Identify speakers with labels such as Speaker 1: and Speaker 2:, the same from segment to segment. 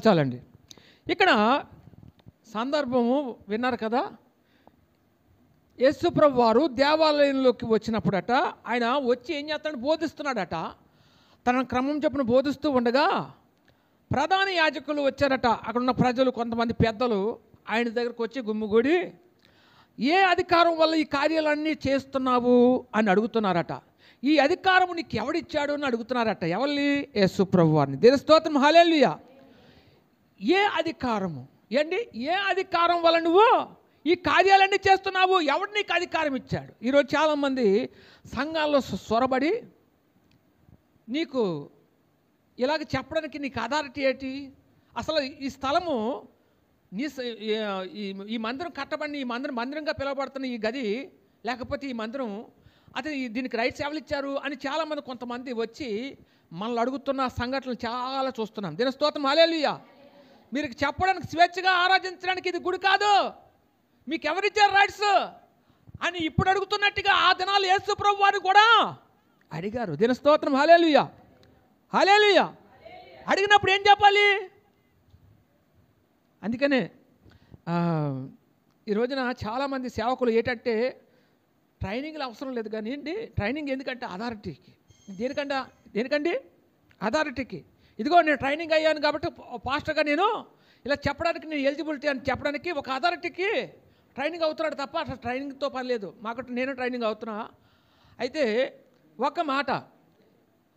Speaker 1: చాలండి. ఇక్కడ సందర్భము విన్నారు కదా. యేసుప్రభు వారు దేవాలయంలోకి వచ్చినప్పుడట ఆయన వచ్చి ఏం చేస్తాడు, బోధిస్తున్నాడట. తన క్రమం చొప్పున బోధిస్తూ ఉండగా ప్రధాన యాజకులు వచ్చారట. అక్కడ ఉన్న ప్రజలు కొంతమంది పెద్దలు ఆయన దగ్గరకు వచ్చి గుమ్మిగూడి ఏ అధికారం వల్ల ఈ కార్యాలన్నీ చేస్తున్నావు అని అడుగుతున్నారట. ఈ అధికారం నీకు ఎవడిచ్చాడు అని అడుగుతున్నారట. ఎవరిని? యేసుప్రభు వారిని. దేవుని స్తోత్రం, హల్లెలూయా. ఏ అధికారము ఏంటి? ఏ అధికారం వల్ల నువ్వు ఈ కార్యాలన్నీ చేస్తున్నావు? ఎవడు నీకు అధికారం ఇచ్చాడు? ఈరోజు చాలామంది సంఘాల్లో స్వరబడి నీకు ఇలాగ చెప్పడానికి నీకు అథారిటీ ఏంటి? అసలు ఈ స్థలము నీ ఈ మందిరం కట్టబడి ఈ మందిరంగా పిలువబడుతున్న ఈ గది, లేకపోతే ఈ మందిరం అతను దీనికి రైట్స్ ఎవరు ఇచ్చారు అని చాలామంది కొంతమంది వచ్చి మనల్ని అడుగుతున్న సంఘటనలు చాలా చూస్తున్నాం. దీని స్తోత్రం, హల్లెలూయా. మీరు చెప్పడానికి, స్వేచ్ఛగా ఆరాధించడానికి ఇది గుడి కాదు, మీకు ఎవరిచ్చారు రైట్స్ అని ఇప్పుడు అడుగుతున్నట్టుగా ఆ దినాలు యేసుప్రభు వారు కూడా అడిగారు. దీని స్తోత్రం, హల్లెలూయా, హల్లెలూయా. అడిగినప్పుడు ఏం చెప్పాలి? అందుకనే ఈ రోజున చాలామంది సేవకులు ఏంటంటే ట్రైనింగ్లు అవసరం లేదు కానీ అండి, ట్రైనింగ్ ఎందుకంటే అథారిటీకి. దేనికండి? అథారిటీకి. ఇదిగో నేను ట్రైనింగ్ అయ్యాను కాబట్టి పాస్టర్గా నేను ఇలా చెప్పడానికి, నేను ఎలిజిబిలిటీ అని చెప్పడానికి ఒక అథారిటీకి ట్రైనింగ్ అవుతున్నాడు తప్ప అసలు ట్రైనింగ్తో పని లేదు. మాకు నేను ట్రైనింగ్ అవుతున్నా. అయితే ఒక మాట,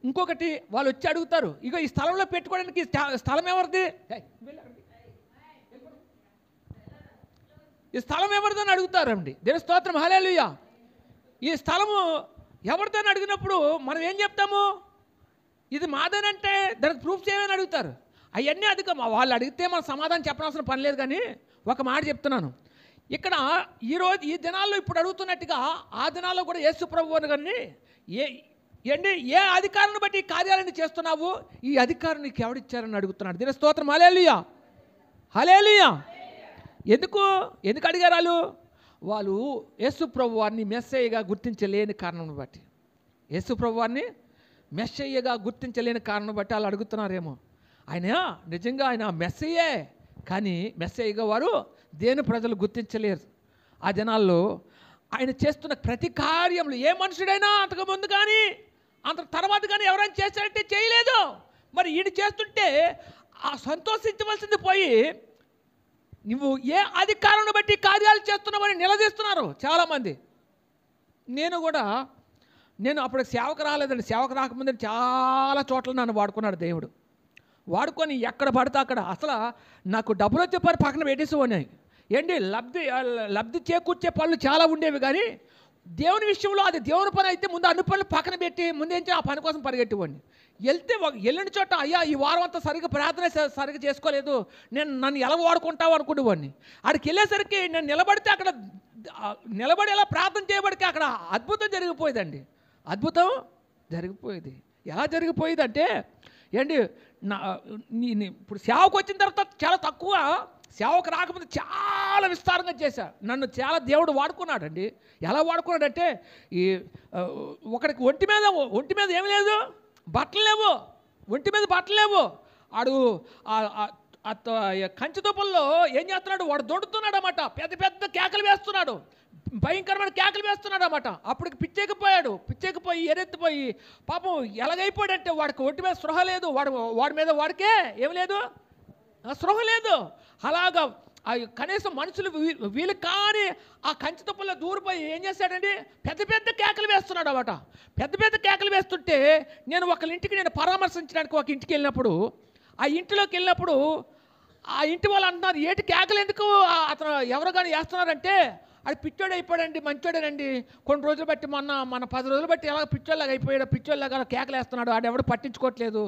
Speaker 1: ఇంకొకటి వాళ్ళు వచ్చి అడుగుతారు, ఇగో ఈ స్థలంలో పెట్టుకోవడానికి స్థలం ఎవరిది, ఈ స్థలం ఎవరిదని అడుగుతారండి. దేవుని స్తోత్రం, హల్లెలూయా. ఈ స్థలము ఎవరిదని అడిగినప్పుడు మనం ఏం చెప్తాము? ఇది మాదేనంటే దానికి ప్రూఫ్ చేయమని అడుగుతారు. అవన్నీ వాళ్ళు అడిగితే మన సమాధానం చెప్పాల్సిన పని లేదు. కానీ ఒక మాట చెప్తున్నాను, ఇక్కడ ఈరోజు ఈ దినాల్లో ఇప్పుడు అడుగుతున్నట్టుగా ఆ దినాల్లో కూడా యేసుప్రభు కానీ ఏ అధికారాన్ని బట్టి ఈ కార్యాలన్నీ చేస్తున్నావు, ఈ అధికారం నీకు ఎవడిచ్చారని అడుగుతున్నాడు. దీని స్తోత్రం, హల్లెలూయా, హల్లెలూయా. ఎందుకు అడిగారు వాళ్ళు? యేసుప్రభు వారిని మెస్సయ్యగా గుర్తించలేని కారణం బట్టి, యేసుప్రభు వారిని మెస్సయ్యగా గుర్తించలేని కారణం బట్టి వాళ్ళు అడుగుతున్నారేమో. ఆయన నిజంగా ఆయన మెస్సయ్యే, కానీ మెస్సయ్యగా వారు దేని ప్రజలు గుర్తించలేరు. ఆ దినాల్లో ఆయన చేస్తున్న ప్రతి కార్యంలో ఏ మనుషుడైనా అంతకుముందు కానీ అంత తర్వాత కానీ ఎవరైనా చేశారంటే చేయలేదు. మరి ఈయన చేస్తుంటే ఆ సంతోషించవలసింది పోయి నువ్వు ఏ అధికారాన్ని బట్టి కార్యాలు చేస్తున్నావని నిలదీస్తున్నారు చాలామంది. నేను అప్పుడు సేవకు రాలేదండి. సేవకు రాకముందే చాలా చోట్ల నన్ను వాడుకున్నాడు దేవుడు. వాడుకొని ఎక్కడ పడితే అక్కడ అసలు నాకు డబ్బులు వచ్చే పని పక్కన పెట్టేసేవాడిని. ఏంటి లబ్ధి చేకూర్చే పనులు చాలా ఉండేవి, కానీ దేవుని విషయంలో అది దేవుని పని అయితే ముందు అన్ని పనులు పక్కన పెట్టి ముందేంటి ఆ పని కోసం పరిగెట్టేవాడిని. వెళ్ళిన చోట అయ్యా ఈ వారం అంతా సరిగ్గా ప్రార్థన సరిగ్గా చేసుకోలేదు, నన్ను ఎలా వాడుకుంటావు అనుకునేవాడిని. అక్కడికి వెళ్ళేసరికి నేను నిలబడి ఎలా ప్రార్థన చేయబడికి అక్కడ అద్భుతం జరిగిపోయేదండి. అద్భుతం జరిగిపోయేది. ఎలా జరిగిపోయేదంటే ఏంటి, ఇప్పుడు సేవకు వచ్చిన తర్వాత చాలా తక్కువ, సేవకు రాకపోతే చాలా విస్తారంగా చేశారు. నన్ను చాలా దేవుడు వాడుకున్నాడండి. ఎలా వాడుకున్నాడంటే ఒకడికి ఒంటి మీద ఏమి లేదు, బట్టలు లేవు, ఒంటి మీద బట్టలు లేవు. ఆడు కంచి దుప్పల్లో ఏం చేస్తున్నాడు, వాడు దొడుతున్నాడు అన్నమాట. పెద్ద పెద్ద కేకలు వేస్తున్నాడు, భయంకరమైన కేకలు వేస్తున్నాడు అన్నమాట. అప్పటికి పిచ్చెక్కిపోయి ఎరెత్తిపోయి పాపం ఎలాగైపోయాడంటే వాడికి ఒంటి మీద స్పృహ లేదు, వాడి మీద వాడికే ఏం లేదు, స్పృహ లేదు. అలాగా కనీసం మనుషులు వీళ్ళు కానీ ఆ కంచి తుప్పల్లో దూరిపోయి ఏం చేశాడండి, పెద్ద పెద్ద కేకలు వేస్తున్నాడు అన్నమాట. పెద్ద పెద్ద కేకలు వేస్తుంటే నేను నేను పరామర్శించడానికి ఒక ఇంటికి వెళ్ళినప్పుడు, ఆ ఇంటిలోకి వెళ్ళినప్పుడు ఆ ఇంటి వాళ్ళు అంటున్నారు, ఏటి కేకలు ఎందుకు అతను ఎవరు కానీ వేస్తున్నారంటే అది పిచ్చోడు అయిపోయాడండి, మంచోడేనండి. కొన్ని రోజులు బట్టి మన 10 రోజులు బట్టి ఎలా పిచ్చోళ్ళగా అయిపోయాడు, పిచ్చోళ్ళగా కేకలు వేస్తున్నాడు, ఆడు ఎవడు పట్టించుకోవట్లేదు,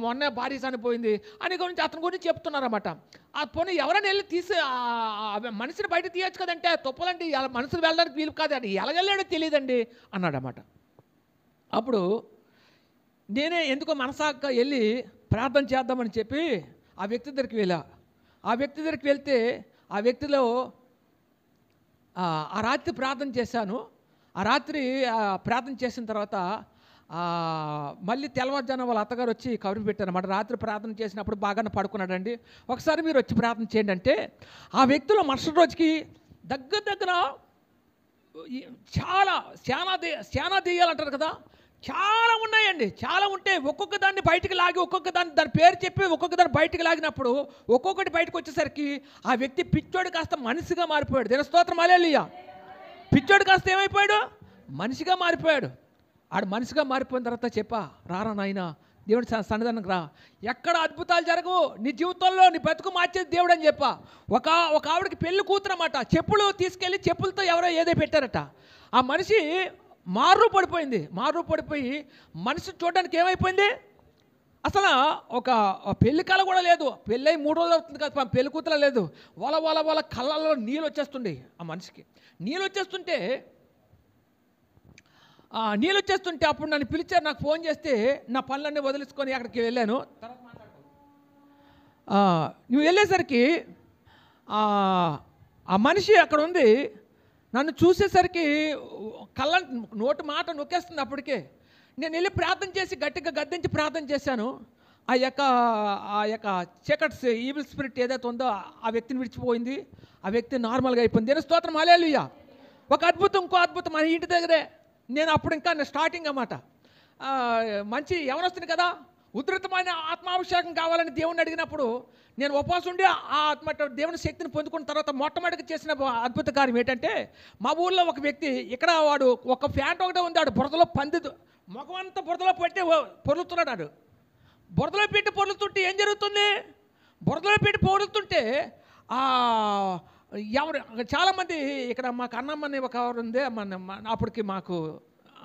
Speaker 1: మొన్న భారీ చనిపోయింది అని గురించి అతని గురించి చెప్తున్నారన్నమాట. ఆ పోనీ ఎవరైనా వెళ్ళి మనిషిని బయట తీయచ్చు కదంటే, తొప్పలంటే మనుషులు వెళ్ళడానికి వీలు కాదు, అది ఎలాగెళ్ళాడో తెలియదండి అన్నాడన్నమాట. అప్పుడు నేనే ఎందుకో మనసాక వెళ్ళి ప్రార్థన చేద్దామని చెప్పి ఆ వ్యక్తి దగ్గరికి వెళ్ళా. ఆ వ్యక్తి దగ్గరికి వెళ్తే ఆ వ్యక్తిలో ఆ రాత్రి ప్రార్థన చేశాను. ఆ రాత్రి ప్రార్థన చేసిన తర్వాత మళ్ళీ తెల్లవారుజామున వాళ్ళ అత్తగారు వచ్చి కబురు పెట్టారన్నమాట. రాత్రి ప్రార్థన చేసినప్పుడు బాగానే పడుకున్నాడండి, ఒకసారి మీరు వచ్చి ప్రార్థన చేయండి అంటే, ఆ వ్యక్తులు మరుసటి రోజుకి దగ్గర చాలా దెయ్యాలు అంటారు కదా, చాలా ఉన్నాయండి. చాలా ఉంటే ఒక్కొక్క దాన్ని బయటికి లాగి, ఒక్కొక్క దాని పేరు చెప్పి ఒక్కొక్క దాన్ని బయటికి లాగినప్పుడు ఒక్కొక్కటి బయటకు వచ్చేసరికి ఆ వ్యక్తి పిచ్చోడు కాస్త మనిషిగా మారిపోయాడు. దేవుని స్తోత్రం, హల్లెలూయా. పిచ్చోడు కాస్త ఏమైపోయాడు? మనిషిగా మారిపోయాడు. ఆడు మనిషిగా మారిపోయిన తర్వాత చెప్పా, రారా నాయన దేవుడి సన్నిధానంకి రా, ఎక్కడ అద్భుతాలు జరగవు నీ జీవితంలో, నీ బతుకు మార్చేది దేవుడు అని చెప్పా. ఒక ఆవిడకి పెళ్లి కూతురన్నమాట, చెప్పులు తీసుకెళ్ళి చెప్పులతో ఎవరో ఏదో పెట్టారట. ఆ మనిషి మారు పడిపోయి మనిషి చూడడానికి ఏమైపోయింది, అసలు ఒక పెళ్లి కళ కూడా లేదు. పెళ్ళి 3 రోజులు అవుతుంది కదా, పెళ్లి కూతురు లేదు. వాళ్ళ కళ్ళల్లో నీళ్ళు వచ్చేస్తుండే. ఆ మనిషికి నీళ్ళు వచ్చేస్తుంటే అప్పుడు నన్ను పిలిచారు, నాకు ఫోన్ చేస్తే నా పనులన్నీ వదిలేసుకొని అక్కడికి వెళ్ళాను. తర్వాత నువ్వు వెళ్ళేసరికి ఆ మనిషి అక్కడ ఉంది. నన్ను చూసేసరికి నోటి మాట నొక్కేస్తుంది. అప్పటికే నేను వెళ్ళి ప్రార్థన చేసి గట్టిగా గద్దించి ప్రార్థన చేశాను. ఆ యొక్క చీకట్స్ ఈవిల్ స్పిరిట్ ఏదైతే ఉందో ఆ వ్యక్తిని విడిచిపోయింది. ఆ వ్యక్తి నార్మల్గా అయిపోయింది. దేవుని స్తోత్రం, హల్లెలూయా. ఒక అద్భుతం, ఇంకో అద్భుతం మన ఇంటి దగ్గరే. నేను అప్పుడు ఇంకా స్టార్టింగ్ అన్నమాట, మంచి యవనొస్తుంది కదా, ఉధృతమైన ఆత్మాభిషేకం కావాలని దేవుణ్ణి అడిగినప్పుడు నేను ఉపవాసం ఉండి ఆ దేవుని శక్తిని పొందుకున్న తర్వాత మొట్టమొదటిగా చేసిన అద్భుత కార్యం ఏంటంటే, మా ఊళ్ళో ఒక వ్యక్తి, ఇక్కడ వాడు ఒక ఫ్యాంట్ ఒకటే ఉంది, ఆడు బురదలో ముఖం అంతా బురదలో పెట్టి పొరులుతున్నాడు. బురదలో పెట్టి పొరులుతుంటే ఏం జరుగుతుంది, బురదలో పెట్టి పొరులుతుంటే ఎవరు చాలామంది ఇక్కడ మాకు అన్నమ్మని ఒక ఎవరు ఉంది, అప్పటికి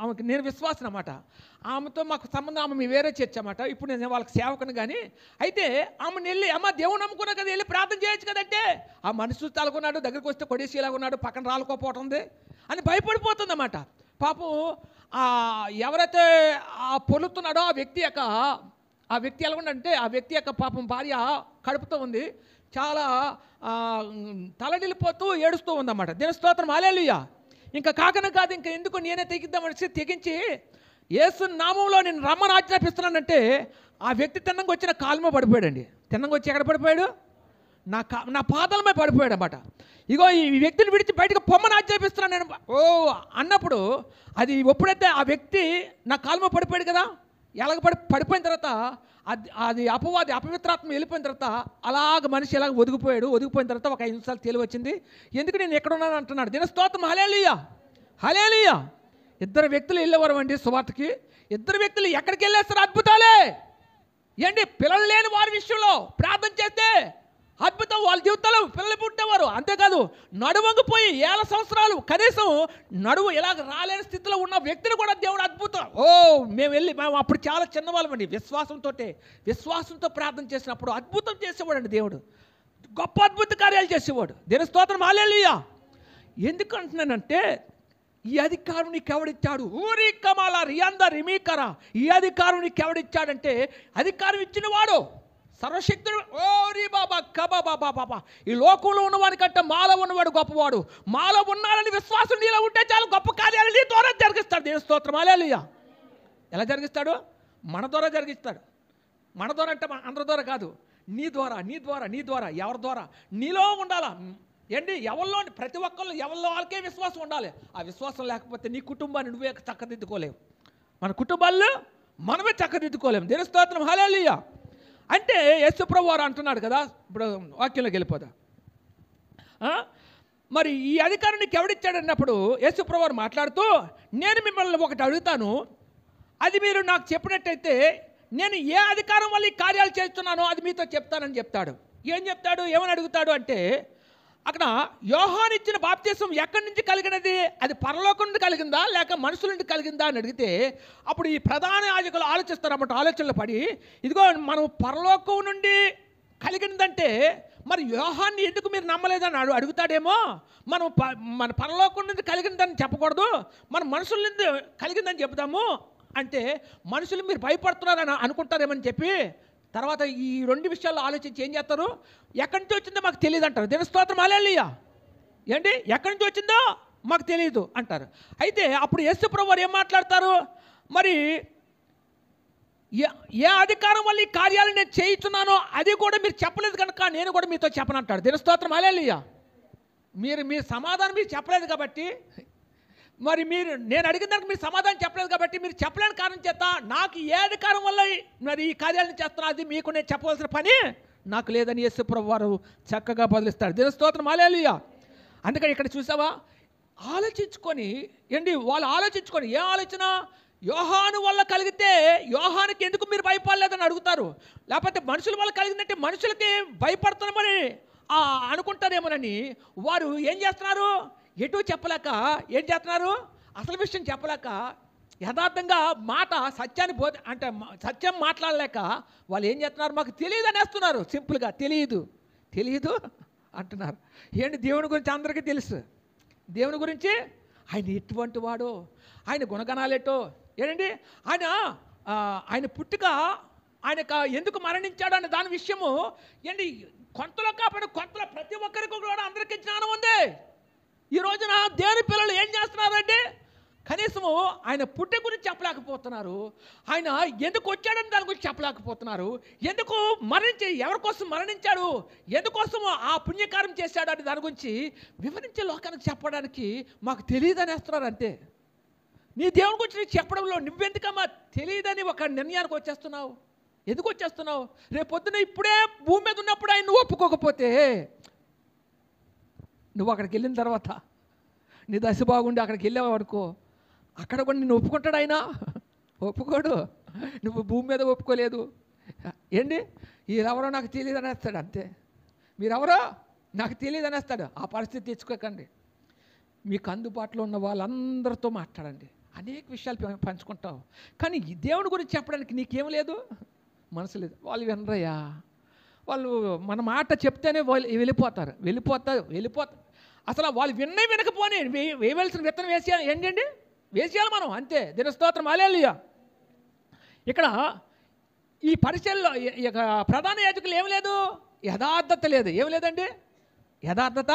Speaker 1: ఆమెకి నేను విశ్వాసం అన్నమాట. ఆమెతో మాకు సంబంధం, ఆమె వేరే చర్చ అన్నమాట. ఇప్పుడు నేను వాళ్ళకి సేవకుని. కానీ అయితే ఆమెను వెళ్ళి, అమ్మ దేవుడు నమ్ముకున్నా కదా, వెళ్ళి ప్రార్థన చేయొచ్చు కదంటే, ఆ మనిషి తలుకున్నాడు, దగ్గరికి వస్తే కొడేసేలాగా ఉన్నాడు, పక్కన రాలుకోపోతుంది అని భయపడిపోతుంది అన్నమాట. పాపం ఎవరైతే పొలుతున్నాడో ఆ వ్యక్తి ఎలా ఉండంటే, ఆ వ్యక్తి యొక్క పాపం భార్య కడుపుతో ఉంది, చాలా తలడిల్లిపోతూ ఏడుస్తూ ఉందన్నమాట. దేవుని స్తోత్రం, హల్లెలూయా. ఇంకా కాదు, ఇంకా ఎందుకు నేనే తెగించి యేసు నామంలో నేను రమ్మని ఆజ్ఞాపిస్తున్నానంటే, ఆ వ్యక్తి తిన్నంగా వచ్చిన కాలుమ పడిపోయాడండి. తిన్నంగా వచ్చి ఎక్కడ పడిపోయాడు, నా పాదాలమే పడిపోయాడు అన్నమాట. ఇగో ఈ వ్యక్తిని విడిచి బయటకు పొమ్మని ఆజ్ఞాపిస్తున్నాను నేను అన్నప్పుడు, అది ఎప్పుడైతే ఆ వ్యక్తి నా కాలుమ పడిపోయాడు కదా, పడిపోయిన తర్వాత అది అపవిత్రాత్మ వెళ్ళిపోయిన తర్వాత అలాగ మనిషి ఎలాగ ఒదిగిపోయిన తర్వాత ఒక 5 నిమిషాలు తెలివి వచ్చింది, ఎందుకు నేను ఎక్కడున్నాను అంటున్నాడు. దేవుని స్తోత్రం, హల్లెలూయా, హల్లెలూయా. 2 వ్యక్తులు వెళ్ళేవారు అండి సువార్తకి. 2 వ్యక్తులు ఎక్కడికి వెళ్ళేస్తారు, అద్భుతాలే ఏంటి. పిల్లలు లేని వారి విషయంలో ప్రార్థన చేస్తే అద్భుతం, వాళ్ళ జీవితంలో పిల్లలు పుట్టేవారు. అంతేకాదు నడువంగిపోయి 7 సంవత్సరాలు కనీసం నడువు ఇలాగ రాలేని స్థితిలో ఉన్న వ్యక్తిని కూడా దేవుడు అద్భుతం. మేము అప్పుడు చాలా చిన్నవాళ్ళమండి. విశ్వాసంతో ప్రార్థన చేసినప్పుడు అద్భుతం చేసేవాడు అండి దేవుడు, గొప్ప అద్భుత కార్యాలు చేసేవాడు. దేవుని స్తోత్రం, హల్లెలూయా. ఎందుకు అంటున్నానంటే, ఈ అధికారం నీకు ఎవడిచ్చాడు, ఊరి కమాల రియాంద రిమీకరా, ఈ అధికారం నీకు ఎవడిచ్చాడంటే, అధికారం ఇచ్చిన వాడు సర్వశక్తుడు. ఓరి బాబా బాబా, ఈ లోకంలో ఉన్నవాడి కంటే మాలో ఉన్నవాడు గొప్పవాడు. మాలో ఉన్నాడని విశ్వాసం నీలో ఉంటే చాలు, గొప్ప కార్యాలు నీ ద్వారా జరిగిస్తాడు. దేవుని స్తోత్రం, హల్లెలూయా. ఎలా జరిగిస్తాడు? మన ద్వారా జరిగిస్తాడు. మన ద్వారా అంటే అందరి ద్వారా కాదు, నీ ద్వారా. ఎవరి ద్వారా? నీలో ఉండాలా ఏంటి, ఎవరిలో, ప్రతి ఒక్కళ్ళు ఎవరిలో వాళ్ళకే విశ్వాసం ఉండాలి. ఆ విశ్వాసం లేకపోతే నీ కుటుంబాన్ని నువ్వే చక్కదిద్దుకోలేవు, మన కుటుంబాల్లో మనమే చక్కదిద్దుకోలేము. దేవుని స్తోత్రం, హల్లెలూయా. అంటే యేసు ప్రభువు వారు అంటున్నాడు కదా, ఇప్పుడు వాక్యంలోకి వెళ్ళిపోదా, మరి ఈ అధికారం నీకు ఎవడిచ్చాడన్నప్పుడు యేసు ప్రభువు వారు మాట్లాడుతూ, నేను మిమ్మల్ని ఒకటి అడుగుతాను, అది మీరు నాకు చెప్పినట్టయితే నేను ఏ అధికారం వల్ల ఈ కార్యాలు చేస్తున్నానో అది మీతో చెప్తానని చెప్తాడు. ఏం చెప్తాడు, ఏమని అడుగుతాడు అంటే, అక్కడ యోహాను ఇచ్చిన బాప్తిసం ఎక్కడి నుంచి కలిగినది, అది పరలోకం నుండి కలిగిందా లేక మనుషుల నుండి కలిగిందా అని అడిగితే, అప్పుడు ఈ ప్రధాన యాజకులు ఆలోచిస్తారన్నమాట. ఆలోచనలు పడి, ఇదిగో మనం పరలోకం నుండి కలిగిందంటే మరి యోహాన్ని ఎందుకు మీరు నమ్మలేదని అడుగుతాడేమో. మన పరలోకం నుండి కలిగిందని చెప్పకూడదు, మన మనుషుల నుండి కలిగిందని చెప్తాము అంటే, మనుషులు మీరు భయపడుతున్నారని అనుకుంటారేమని చెప్పి తర్వాత ఈ 2 విషయాల్లో ఆలోచించి ఏం చేస్తారు, ఎక్కడి నుంచి వచ్చిందో మాకు తెలియదు అంటారు. దేవుని స్తోత్రం, హల్లెలూయా. ఏంటి, ఎక్కడి నుంచి వచ్చిందో మాకు తెలియదు అంటారు. అయితే అప్పుడు యేసు ప్రభువు వారు ఏం మాట్లాడతారు, మరి ఏ అధికారం వల్ల ఈ కార్యాలు నేను చేయించున్నానో అది కూడా మీరు చెప్పలేదు కనుక నేను కూడా మీతో చెప్పనంటాడు. దేవుని స్తోత్రం. హల్లెలూయా. మీ సమాధానం మీరు చెప్పలేదు కాబట్టి, మరి నేను అడిగిన దానికి మీరు సమాధానం చెప్పలేదు కాబట్టి, మీరు చెప్పలేని కారణం చేత నాకు ఏ అధికారం వల్ల మరి ఈ కార్యాలను చేస్తున్నా అది మీకు నేను చెప్పవలసిన పని నాకు లేదని యేసు ప్రభువు వారు చక్కగా బదులిస్తాడు. దేవుని స్తోత్రం. హల్లెలూయా. అందుకని ఇక్కడ చూసావా, ఆలోచించుకొని వాళ్ళు ఆలోచించుకొని ఏ ఆలోచన, యోహాను వల్ల కలిగితే యోహానుకి ఎందుకు మీరు భయపడలేదని అడుగుతారు. లేకపోతే మనుషుల వల్ల కలిగిందంటే మనుషులకి భయపడుతున్నామని అనుకుంటారేమోనని వారు ఏం చేస్తున్నారు, ఎటు చెప్పలేక ఏం చేస్తున్నారు, అసలు విషయం చెప్పలేక యథార్థంగా సత్యాన్ని అంటే సత్యం మాట్లాడలేక వాళ్ళు ఏం చేస్తున్నారు, మాకు తెలియదు అనేస్తున్నారు. సింపుల్గా తెలియదు అంటున్నారు. దేవుని గురించి అందరికీ తెలుసు. దేవుని గురించి ఆయన ఎటువంటి వాడో, ఆయన గుణగణాలేటో ఆయన పుట్టుక, ఆయనకు ఎందుకు మరణించాడు అనే దాని విషయము కొంతలో కాపాడు కొంతలో ప్రతి ఒక్కరికి కూడా అందరికీ జ్ఞానం ఉంది. ఈ రోజున దేవుని పిల్లలు ఏం చేస్తున్నారంటే కనీసము ఆయన పుట్టే గురించి చెప్పలేకపోతున్నారు, ఆయన ఎందుకు వచ్చాడని దాని గురించి చెప్పలేకపోతున్నారు, ఎందుకు ఎవరి కోసం మరణించాడు, ఎందుకోసం ఆ పుణ్యకారం చేశాడు అని దాని గురించి వివరించి లోకానికి చెప్పడానికి మాకు తెలియదు అనేస్తున్నారు. అంతే. నీ దేవుని గురించి నీకు చెప్పడంలో నువ్వెందుకమ్మా తెలియదని ఒక నిర్ణయానికి వచ్చేస్తున్నావు? ఎందుకు వచ్చేస్తున్నావు? రేపు పొద్దున ఇప్పుడే భూమి మీద ఉన్నప్పుడు ఆయన నువ్వు ఒప్పుకోకపోతే, నువ్వు అక్కడికి వెళ్ళిన తర్వాత నీ దశ బాగుండి అక్కడికి వెళ్ళావు అనుకో, అక్కడ కూడా నిన్ను ఒప్పుకుంటాడు ఆయన? ఒప్పుకోడు. నువ్వు భూమి మీద ఒప్పుకోలేదు. వీరెవరో నాకు తెలియదు అనేస్తాడు. అంతే. మీరెవరో నాకు తెలియదు అనేస్తాడు. ఆ పరిస్థితి తెచ్చుకోకండి. మీకు అందుబాటులో ఉన్న వాళ్ళందరితో మాట్లాడండి, అనేక విషయాలు పంచుకుంటావు. కానీ ఈ దేవుని గురించి చెప్పడానికి నీకేం లేదు, మనసు లేదు. వాళ్ళు వినరయ్యా, వాళ్ళు మన మాట చెప్తేనే వెళ్ళిపోతారు. అసలు వాళ్ళు వినకపోని వేయవలసిన విత్తనం వేసేయాలి మనం. అంతే. దేవుని స్తోత్రం. హల్లెలూయా. ఇక్కడ ఈ పరిచయంలో ప్రధాన యాజకులు ఏం లేదు, యథార్థత లేదు. ఏం లేదండి, యథార్థత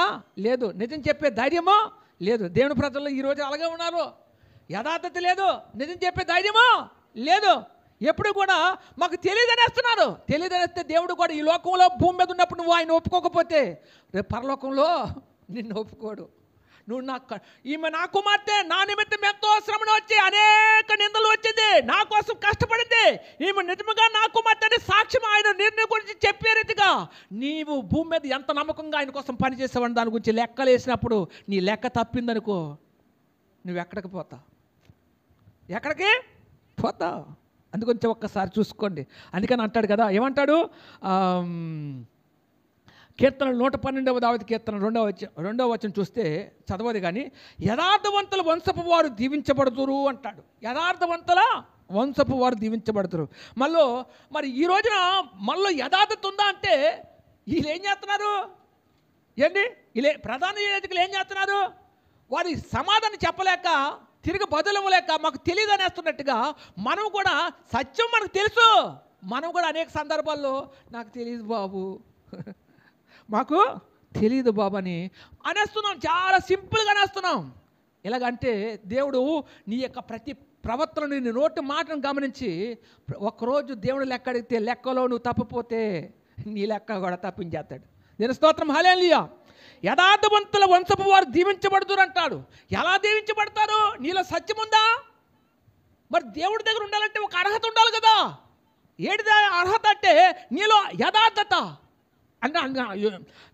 Speaker 1: లేదు. నిజం చెప్పే ధైర్యమో లేదు. దేవుని ప్రజల్లో ఈరోజు అలాగే ఉన్నారు. యథార్థత లేదు, నిజం చెప్పే ధైర్యమో లేదు. ఎప్పుడు కూడా మాకు తెలియదనేస్తున్నారు. తెలియదనేస్తే దేవుడు కూడా ఈ లోకంలో భూమి మీద ఉన్నప్పుడు నువ్వు ఆయన ఒప్పుకోకపోతే రేపు పరలోకంలో నిన్ను ఒప్పుకోడు. నువ్వు ఈమె నా కుమార్తె, నా నిమిత్తం ఎంతో శ్రమను వచ్చి అనేక నిందలు వచ్చింది, నా కోసం కష్టపడింది, ఈమె నిజముగా నా కుమార్తె అని సాక్ష్యం ఆయన నిర్ణయం గురించి చెప్పే రీతిగా నీవు భూమి మీద ఎంత నమ్మకంగా ఆయన కోసం పనిచేసేవాడిని దాని గురించి లెక్కలు వేసినప్పుడు నీ లెక్క తప్పిందనుకో, నువ్వు ఎక్కడికి పోతావు. అందుగురించి ఒక్కసారి చూసుకోండి. అందుకని అంటాడు కదా, ఏమంటాడు, కీర్తన 112వ దావీదు కీర్తన 2వ వచనం చూస్తే చదవదు కానీ, యథార్థవంతుల వంశపు వారు దీవించబడుతురు అంటాడు. యథార్థవంతుల వంశపు వారు దీవించబడుతురు. మరి ఈ రోజున యథార్థత ఉందా అంటే వీళ్ళు ఏం చేస్తున్నారు? ప్రధాన యాజకులు ఏం చేస్తున్నారు? వారి సమాధానం చెప్పలేక, తిరిగి బదులవ్వలేక మాకు తెలియదు అనేస్తున్నట్టుగా మనం కూడా సత్యం మనకు తెలుసు, మనం కూడా అనేక సందర్భాల్లో నాకు తెలియదు బాబు, మాకు తెలియదు బాబు అని అనేస్తున్నాం. చాలా సింపుల్గా అనేస్తున్నాం. ఎలాగంటే దేవుడు నీ యొక్క ప్రతి ప్రవర్తనని, నీ నోటి మాటను గమనించి ఒక్కరోజు దేవుడు లెక్క అడిగితే లెక్కలో నువ్వు తప్పిపోతే నీ లెక్క కూడా తప్పించేస్తాడు. దేవుని స్తోత్రం. హల్లెలూయా. యథార్థవంతుల వంశపు వారు దీవించబడుతురు అంటాడు. ఎలా దీవించబడతారు? నీలో సత్యం ఉందా? మరి దేవుడి దగ్గర ఉండాలంటే ఒక అర్హత ఉండాలి కదా. ఏడిదా అర్హత అంటే నీలో యథార్థత.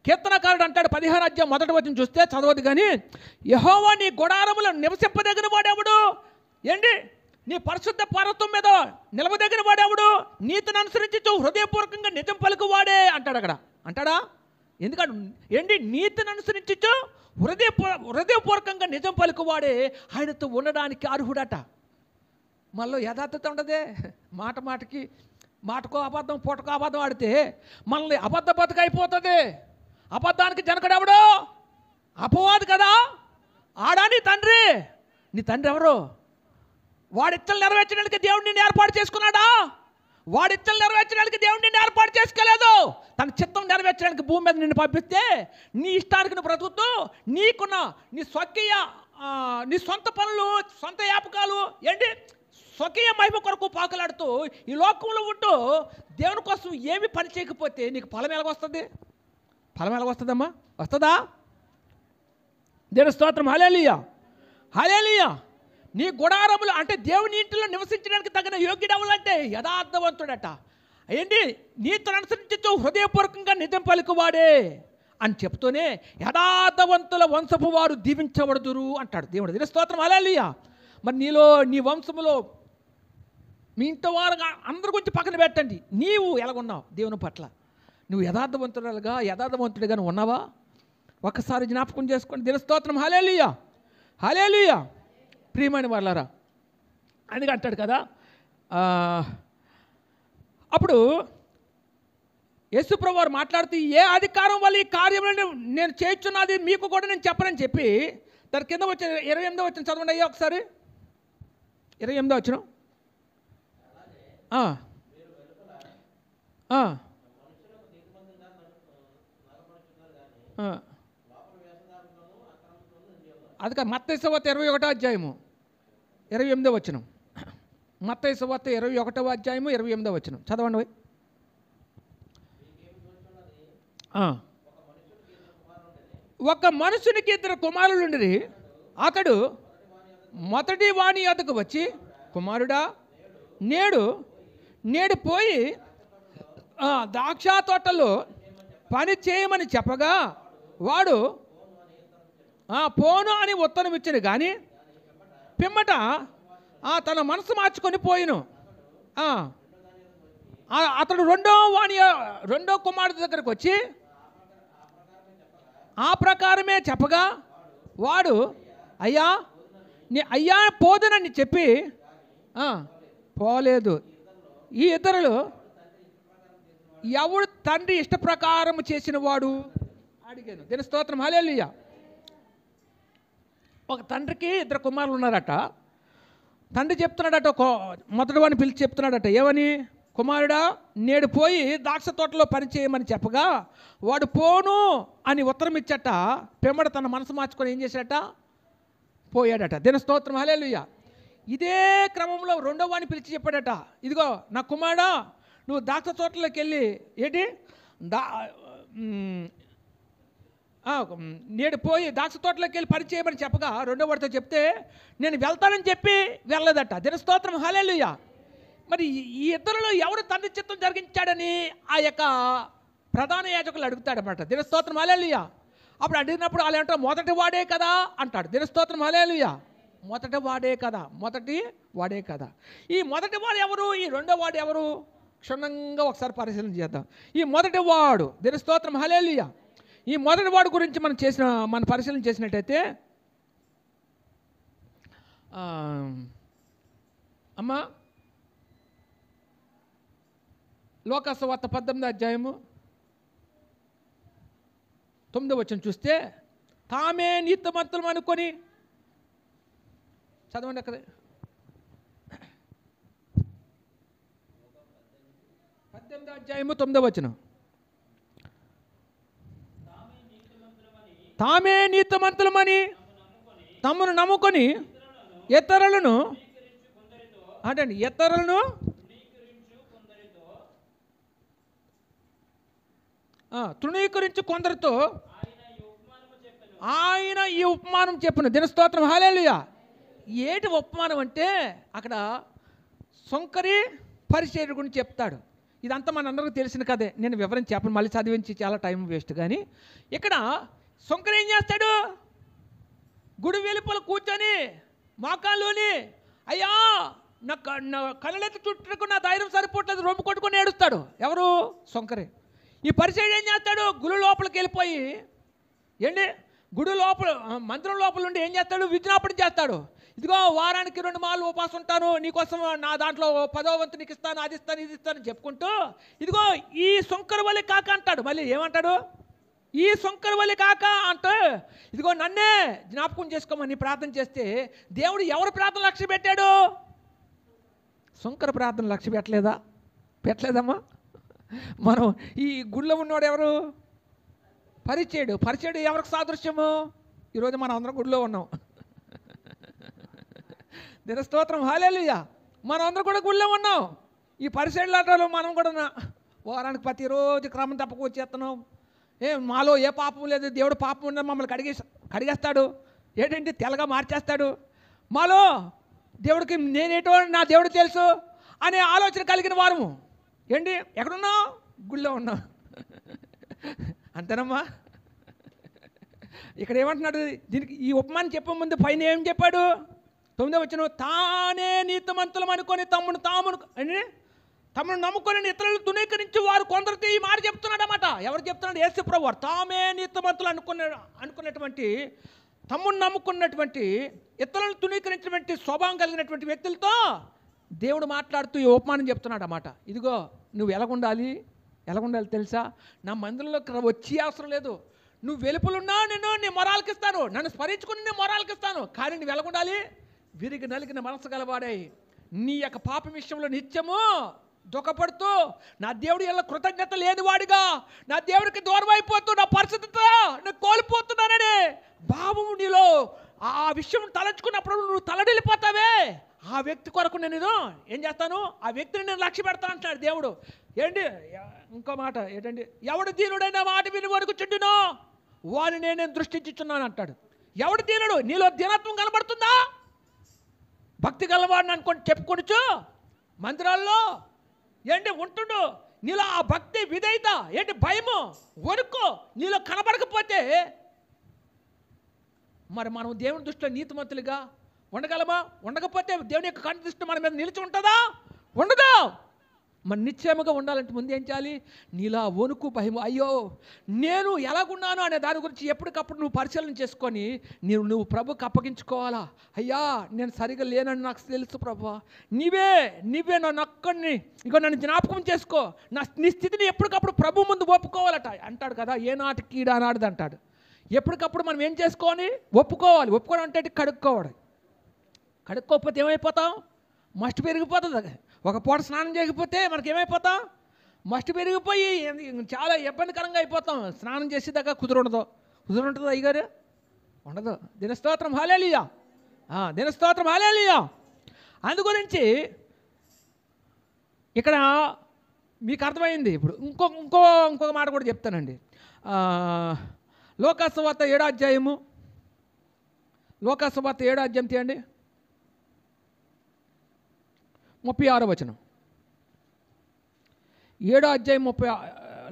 Speaker 1: కీర్తనకారుడు అంటాడు 16వ అధ్యాయం 1వ వచనం చూస్తే చదవదు కానీ, యెహోవా నీ గుడారములో నివసింపదగిన వాడెవడు? నీ పరిశుద్ధ పర్వతం మీద నిలవదగిన వాడెవడు? నీతిని అనుసరించి హృదయపూర్వకంగా నిజం పలుకువాడే అంటాడు. అక్కడ అంటాడా? ఎందుకంటే నీతిని అనుసరించి హృదయపూర్వకంగా నిజం పలుకువాడే ఆయనతో ఉండడానికి అర్హుడట. మళ్ళీ యథార్థత ఉండదే. మాటకో అబద్ధం, పూటకో అబద్ధం ఆడితే మనల్ని అబద్ధ బతుకైపోతుంది. అబద్ధానికి జనకడెవడో? అపవాది కదా. ఆడా నీ తండ్రి ఎవరు? వాడిచ్చలు నెరవేర్చడానికి దేవుడు నిన్ను ఏర్పాటు చేసుకున్నాడా? వాడిచ్చలు నెరవేర్చడానికి దేవుడు నిన్ను ఏర్పాటు చేసుకోలేదు. తన చిత్తం నెరవేర్చడానికి భూమి మీద నిన్ను పంపిస్తే నీ ఇష్టానికి నువ్వు బ్రతుకుతూ నీకున్న నీ సొంత పనులు, సొంత వ్యాపకాలు, స్వకీయ మహిమ కొరకు పాకులాడుతూ ఈ లోకంలో ఉంటూ దేవుని కోసం ఏమి పని చేయకపోతే నీకు ఫలం ఎలాగొస్తుంది? ఫలం ఎలాగొస్తుందమ్మా? వస్తుందా? దేవుని స్తోత్రం. హల్లెలూయా, హల్లెలూయా. నీ గుడారములు అంటే దేవుని ఇంటిలో నివసించడానికి తగిన యోగ్యుడు అవ్వాలంటే యథార్థవంతుడట. ఏంటి? నీతిని అనుసరించు హృదయపూర్వకంగా నిజం పలుకువాడే అని చెప్తూనే యథార్థవంతుల వంశపు వారు దీవించబడుదురు అంటాడు దేవుడు. దీని స్తోత్రం. హల్లెలూయా. మరి నీలో, నీ వంశములో, మీ ఇంటి వారు అందరి గురించి పక్కన పెట్టండి, నీవు ఎలాగున్నావు దేవుని పట్ల? నువ్వు యథార్థవంతుడిగా నువ్వు ఉన్నావా? ఒక్కసారి జ్ఞాపకం చేసుకోండి. దీని స్తోత్రం. హల్లెలూయా, హల్లెలూయా. ప్రియమైన వాళ్ళారా, అందుకే అంటాడు కదా, అప్పుడు యేసుప్రభువు వారు మాట్లాడుతూ ఏ అధికారం వల్ల ఈ కార్యములను నేను చేయుచున్నది మీకు కూడా నేను చెప్పనని చెప్పి దాని కింద వచ్చిన 28వ వచనం చదవండి అయ్యా ఒకసారి. 28వ వచనం. అది కాదు, మత్తయి సువార్త 21వ అధ్యాయము 28వ వచనం. మత్తయి సువార్త 21వ అధ్యాయము 28వ వచనం చదవండి. ఒక మనుషునికి 2 కుమారులు ఉండిరి. అతడు మొదటి వాని యొద్దకు వచ్చి, కుమారుడా, నేడు పోయి ద్రాక్ష తోటలో పని చేయమని చెప్పగా వాడు పోను అని ఉత్తరం ఇచ్చాను. కానీ పిమ్మట తన మనసు మార్చుకొని పోయిను. అతడు రెండో కుమారుడి దగ్గరకు వచ్చి ఆ ప్రకారమే చెప్పగా వాడు అయ్యా పోదునని చెప్పి పోలేదు. ఈ ఇద్దరులు ఎవడు తండ్రి ఇష్ట ప్రకారం చేసిన వాడు అడిగాను. దీని స్తోత్రం. హల్లెలూయా. ఒక తండ్రికి 2 కుమారులు ఉన్నారట. తండ్రి చెప్తున్నాడట, మొదటి వాడిని పిలిచి చెప్తున్నాడట, ఏమని? కుమారుడా, నేడు పోయి ద్రాక్ష తోటలో పని చేయమని చెప్పగా వాడు పోను అని ఉత్తరం ఇచ్చట. పిమ్మట తన మనసు మార్చుకొని ఏం చేశాడట? పోయాడట. దీని స్తోత్రం. హల్లెలూయా. ఇదే క్రమంలో రెండో వాడిని పిలిచి చెప్పాడట, ఇదిగో నా కుమారుడా, నువ్వు ద్రాక్ష తోటలోకి వెళ్ళి ఏంటి నేడు పోయి ద్రాక్ష తోటలోకి వెళ్ళి పని చేయమని చెప్పగా రెండో వాడితో చెప్తే నేను వెళ్తానని చెప్పి వెళ్ళలేదట. దీని స్తోత్రం. హల్లెలూయా. మరి ఈ ఇద్దరిలో ఎవరు తండ్రి చిత్తం జరిగించాడని ఆ యొక్క ప్రధాన యాజకులు అడుగుతాడన్నమాట. దీని స్తోత్రం. హల్లెలూయా. అప్పుడు అడిగినప్పుడు వాళ్ళు ఏమంటారు? మొదటి వాడే కదా అంటాడు. దీని స్తోత్రం. హల్లెలూయా. మొదటి వాడే కదా. ఈ మొదటి వాడు ఎవరు? ఈ రెండో వాడు ఎవరు? క్షుణ్ణంగా ఒకసారి పరిశీలన చేద్దాం. ఈ మొదటి వాడు, దీని స్తోత్రం. హల్లెలూయా. ఈ మొదటి వాడు గురించి మనం పరిశీలన చేసినట్టయితే అమ్మా లోకాసు వార్త 18వ అధ్యాయము 9వ వచనం చూస్తే తామే నీతిమంతులం అనుకొని చదవండి అక్కడ. 18వ అధ్యాయము 9వ వచనం. తామే నీతిమంతులమని తమను నమ్ముకొని ఇతరులను తృణీకరించి కొందరితో ఆయన ఈ ఉపమానం చెప్పిన. దీని స్తోత్రం. హల్లెలూయా. ఏటి ఉపమానం అంటే అక్కడ సొంకరి పరిచర్య గురించి చెప్తాడు. ఇదంతా మనందరికీ తెలిసిన కదే, నేను వివరించి చెప్పను, మళ్ళీ చదివించి చాలా టైం వేస్ట్. కానీ ఇక్కడ సొంకరి ఏం చేస్తాడు? గుడి వెలుపల కూర్చొని మోకాల్లోని అయ్యా నా కళ్ళెత్తి చుట్టూ నా ధైర్యం సరిపోవట్లేదు రొమ్ము కొట్టుకొని ఏడుస్తాడు. ఎవరు? సొంకరి. ఈ పరిచయం ఏం చేస్తాడు? గుడి లోపలికి వెళ్ళిపోయి ఏంటి గుడి లోపల మందిరం లోపల నుండి ఏం చేస్తాడు? విజ్ఞాపన చేస్తాడు. ఇదిగో వారానికి 2 మార్లు ఉపవాసం ఉంటాను, నీకోసం నా దాంట్లో 10వ వంతు నీకు ఇస్తాను, అది ఇస్తాను, ఇది ఇస్తాను చెప్పుకుంటూ ఇదిగో ఈ సొంకరి వల్లి కాక అంటాడు. మళ్ళీ ఏమంటాడు? ఈ సొంకరి వల్లి కాక అంటే ఇదిగో నన్నే జ్ఞాపకం చేసుకోమని ప్రార్థన చేస్తే దేవుడు ఎవరు ప్రార్థన లక్ష్య పెట్టాడు? సొంకరి ప్రార్థన లక్ష్య పెట్టలేదమ్మా. మనం ఈ గుడిలో ఉన్నవాడు ఎవరు? పరిచయుడు ఎవరికి సాదృశ్యము? ఈరోజు మనం అందరం గుడిలో ఉన్నాం. దీని స్తోత్రం. హల్లెలూయా. మనం అందరం కూడా గుళ్ళో ఉన్నాం. ఈ పరిసెళ్ళాటలో మనం కూడా వారానికి ప్రతిరోజు క్రమం తప్పక వచ్చేస్తున్నాం. మాలో ఏ పాపం లేదు, దేవుడు పాపం ఉన్న మమ్మల్ని కడిగేస్తాడు, ఏంటంటే తెల్లగా మార్చేస్తాడు, మాలో దేవుడికి నేనేటో నా దేవుడు తెలుసు అనే ఆలోచన కలిగిన వారము. ఏంటి ఎక్కడున్నాం? గుళ్ళో ఉన్నాం. అంతేనమ్మా. ఇక్కడ ఏమంటున్నాడు? దీనికి ఈ ఉపమానం చెప్పే ముందు పైన ఏం చెప్పాడు? 9వ వచనం, తానే నీతిమంతులం అనుకొని తమను నమ్ముకొని ఇతరులు తునీకరించి వారు కొందరితో ఈ మాట చెప్తున్నాడు అన్నమాట. ఎవరు చెప్తున్నాడు? యేసు ప్రభువు వారు. తామే నీతిమంతులు అనుకున్నటువంటి, తమ్మును నమ్ముకున్నటువంటి, ఇతరులను తునీకరించినటువంటి స్వభావం కలిగినటువంటి వ్యక్తులతో దేవుడు మాట్లాడుతూ ఈ ఉపమానం చెప్తున్నాడు అన్నమాట. ఇదిగో నువ్వు ఎలాగుండాలి తెలుసా? నా మందిరంలోకి వచ్చి అవసరం లేదు. నువ్వు వెలుపులున్నా నేను నీ మొరాలకి ఇస్తాను, నన్ను స్మరించుకుని నీ మొరాలకి ఇస్తాను. కానీ నువ్వు ఎలాగుండాలి? విరిగి నలిగిన మనసు గలవాడై నీ యొక్క పాపం విషయంలో నిత్యము దుఃఖపడుతూ, నా దేవుడు ఎలా కృతజ్ఞత లేనివాడిగా, నా దేవుడికి దూరం అయిపోతూ, నా పరిస్థితితో నేను కోల్పోతున్నానని భావం నీలో ఆ విషయం తలంచుకున్నప్పుడు నువ్వు తలడిల్లిపోతావే. ఆ వ్యక్తి కొరకు నేను ఏం చేస్తాను? ఆ వ్యక్తిని నేను లక్ష్య పెడతాను అంటున్నాడు దేవుడు. ఏంటి ఇంకో మాట ఏంటండి? ఎవడు దీనుడైనా మాట విని వణుకుచుండునో వాడిని నేను దృష్టించుచున్నాను అంటాడు. ఎవడు దీనుడు? నీలో దీనత్వం కనబడుతుందా? భక్తి గలవాడిని అనుకొని చెప్పుకొనొచ్చు మందిరాల్లో ఏంటి ఉంటుండు. నీలో ఆ భక్తి విధేయత ఏంటి, భయము వణుకు నీలో కనబడకపోతే మరి మనం దేవుని దృష్టిలో నీతిమంతులుగా ఉండగలమా? ఉండకపోతే దేవుని యొక్క కంటి దృష్టి మన మీద నిలిచి ఉంటుందా? ఉండదు. మరి నిశ్చయముగా ఉండాలంటే ముందు ఏం చేయాలి? నీలా వణుకు భయము, అయ్యో నేను ఎలాగున్నాను అనే దాని గురించి ఎప్పటికప్పుడు నువ్వు పరిశీలన చేసుకొని నువ్వు ప్రభుకి అప్పగించుకోవాలా. అయ్యా నేను సరిగా లేనని నాకు తెలుసు ప్రభు, నీవే నన్ను ఒక్కడిని నన్ను జ్ఞాపకం చేసుకో. నీ స్థితిని ఎప్పటికప్పుడు ప్రభు ముందు ఒప్పుకోవాలట అంటాడు కదా. ఏనాటికి కీడానాడుది అంటాడు. ఎప్పటికప్పుడు మనం ఏం చేసుకోవాలి? ఒప్పుకోవాలి. ఒప్పుకోవడం అంటే కడుక్కోకపోతే ఏమైపోతాం? మస్ట్ పెరిగిపోతుంది. ఒక పూట స్నానం చేయకపోతే మనకి ఏమైపోతాం? మస్ట్ పెరిగిపోయి చాలా ఇబ్బందికరంగా అయిపోతాం. స్నానం చేసేదాకా కుదురుంటుందా అయ్యగారు? ఉండదు. దినస్తోత్రం హల్లెలూయా, దినస్తోత్రం హల్లెలూయా. అందుగురించి ఇక్కడ మీకు అర్థమైంది. ఇప్పుడు ఇంకొక మాట కూడా చెప్తానండి. లోకాసువార్త 7వ అధ్యాయము, లోకాసువార్త 7వ అధ్యాయం తీయండి, 36వ వచనం. 7వ అధ్యాయం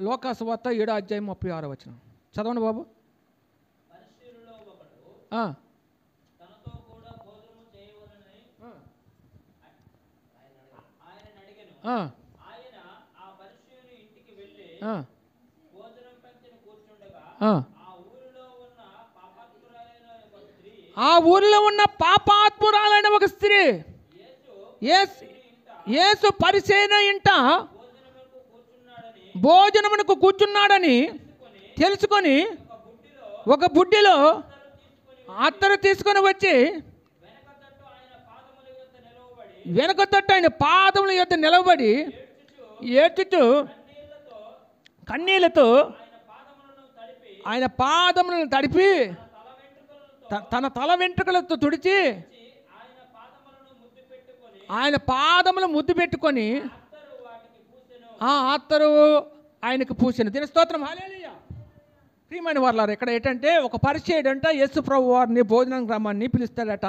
Speaker 1: లోకాసువార్త 7వ అధ్యాయం 36వ వచనం చదవండి బాబు. ఆ ఊరిలో ఉన్న పాపాత్మురాలైన ఒక స్త్రీ యేసు పరిసయ్యుని ఇంట భోజనమునకు కూర్చున్నాడని తెలుసుకొని ఒక బుడ్డిలో అత్తరు తీసుకొని వచ్చి వెనక తట్టు ఆయన పాదముల యొద్ద నిలబడి ఏడ్చుచు కన్నీళ్లతో ఆయన పాదములను తడిపి తన తల వెంట్రుకలతో తుడిచి ఆయన పాదములు ముద్దు పెట్టుకొని ఆ అత్తరు ఆయనకు పూసెను. దీని స్తోత్రం హల్లెలూయా. ప్రియమైన వారలారా, ఇక్కడ ఏంటంటే ఒక పరిచయుడంట యేసు ప్రభు వారిని భోజనం గ్రామాన్ని పిలుస్తాడట.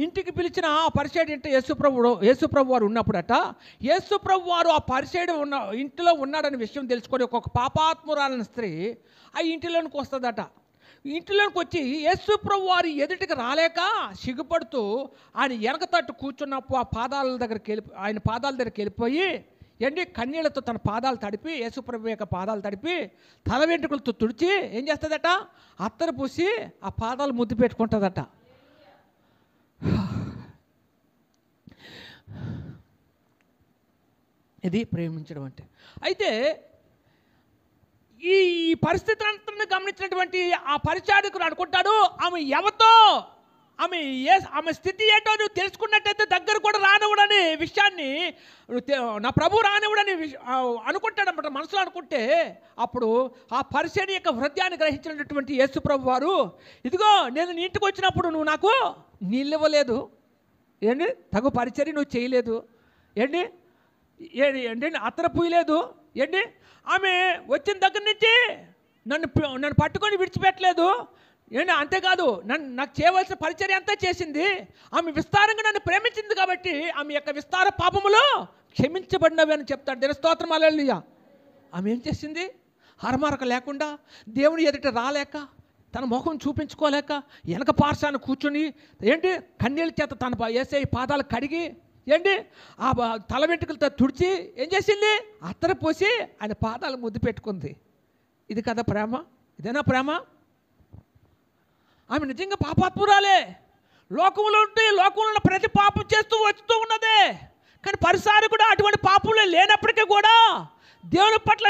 Speaker 1: ఇంటికి పిలిచిన ఆ పరిచయుడు అంటే యేసు ప్రభు వారు ఉన్నప్పుడట, యేసు ప్రభు వారు ఆ పరిచయుడు ఇంటిలో ఉన్నాడనే విషయం తెలుసుకొని ఒక పాపాత్మురాలైన స్త్రీ ఆ ఇంటిలోనికి వస్తుందట. ఇంటిలోకి వచ్చి యేసు ప్రభు వారి ఎదుటికి రాలేక సిగ్గుపడుతూ ఆయన వెనక తట్టు కూర్చున్నప్పుడు ఆయన పాదాల దగ్గరికి వెళ్ళిపోయి కన్నీళ్లతో తన పాదాలు తడిపి, యేసు ప్రభు యొక్క పాదాలు తడిపి తల వెంట్రుకలతో తుడిచి ఏం చేస్తుందట? అత్తరు పూసి ఆ పాదాలు ముద్దు పెట్టుకుంటుందట. ఇది ప్రేమించడం అంటే. అయితే ఈ పరిస్థితి అంతా గమనించినటువంటి ఆ పరిచారకుడు అనుకుంటాడు, ఆమె స్థితి ఏంటో నువ్వు తెలుసుకున్నట్టయితే దగ్గర కూడా రానివ్వడని విషయాన్ని, నా ప్రభు రానివ్వడని అనుకుంటాడు అన్నమాట మనసులో. అనుకుంటే అప్పుడు ఆ పరిచర్య యొక్క హృదయాన్ని గ్రహించినటువంటి యేసు ప్రభు వారు, ఇదిగో నేను నీ ఇంటికి వచ్చినప్పుడు నువ్వు నాకు నీళ్ళు ఇవ్వలేదు, తగు పరిచర్య నువ్వు చేయలేదు, ఏంటి ఏంటండి అత్తర పూయలేదు. ఏంటి ఆమె వచ్చిన దగ్గర నుంచి నన్ను పట్టుకొని విడిచిపెట్టలేదు. ఏంటి అంతేకాదు నాకు చేయవలసిన పరిచర్య అంతా చేసింది. ఆమె విస్తారంగా నన్ను ప్రేమించింది కాబట్టి ఆమె యొక్క విస్తార పాపములు క్షమించబడినవి అని చెప్తాడు. దేవుని స్తోత్రం హల్లెలూయా. ఆమె ఏం చేసింది? హరమరక లేకుండా, దేవుని ఎదుట రాలేక, తన ముఖం చూపించుకోలేక వెనక పార్శాన్ని కూర్చుని ఏంటి కన్నీళ్ళ చేత తన యేసయ్య పాదాలు కడిగి ఏంటి ఆ తల వెంట్రుకలతో తుడిచి ఏం చేసింది? అత్తర పోసి ఆయన పాదాలు ముద్దు పెట్టుకుంది. ఇది కదా ప్రేమ? ఇదేనా ప్రేమ? ఆమె నిజంగా పాపాత్మురాలే. లోకంలో ఉంటే లోకంలో ఉన్న ప్రతి పాపం చేస్తూ వస్తూ ఉన్నదే. కానీ పరిసారకుడు అటువంటి పాపంలో లేనప్పటికీ కూడా దేవుని పట్ల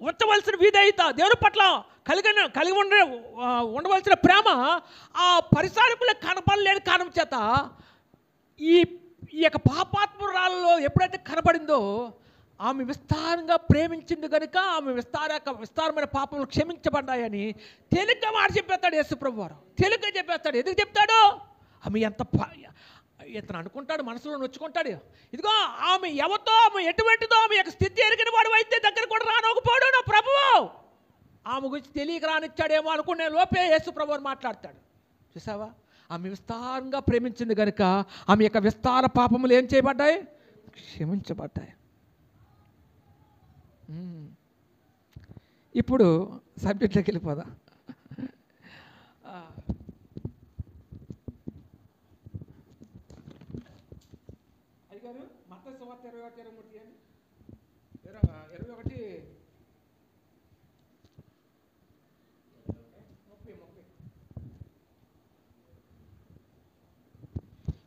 Speaker 1: ఉంచవలసిన విధేయత, దేవుని పట్ల కలిగి ఉండవలసిన ప్రేమ ఆ పరిసారకులు కనపడలేని కారణం చేత ఈ యొక్క పాపాత్మురాలలో ఎప్పుడైతే కనబడిందో ఆమె విస్తారంగా ప్రేమించింది కనుక ఆమె విస్తారమైన పాపములు క్షమించబడ్డాయని తేలిగ్గా మాట చెప్పేస్తాడు యేసుప్రభు వారు. తేలిగ్గా చెప్పేస్తాడు. ఎందుకు చెప్తాడు? ఆమె ఎంత ఇతను అనుకుంటాడు, మనసులో నొచ్చుకుంటాడు. ఇదిగో ఆమె ఎవరితో, ఆమె ఎటువంటిదో, ఆమె యొక్క స్థితి ఎరిగిన వాడు అయితే దగ్గర కూడా రానోకపోడు నా ప్రభువు. ఆమె గురించి తెలియక రానిచ్చాడేమో అనుకునే లోపే యేసుప్రభు వారు మాట్లాడతాడు. చూసావా? ఆమె విస్తారంగా ప్రేమించింది కనుక ఆమె యొక్క విస్తార పాపములు ఏం చేయబడ్డాయి? క్షమించబడ్డాయి. ఇప్పుడు సబ్జెక్ట్లోకి వెళ్ళిపోదా. అయ్యారు మత్తయి సువార్త 21:21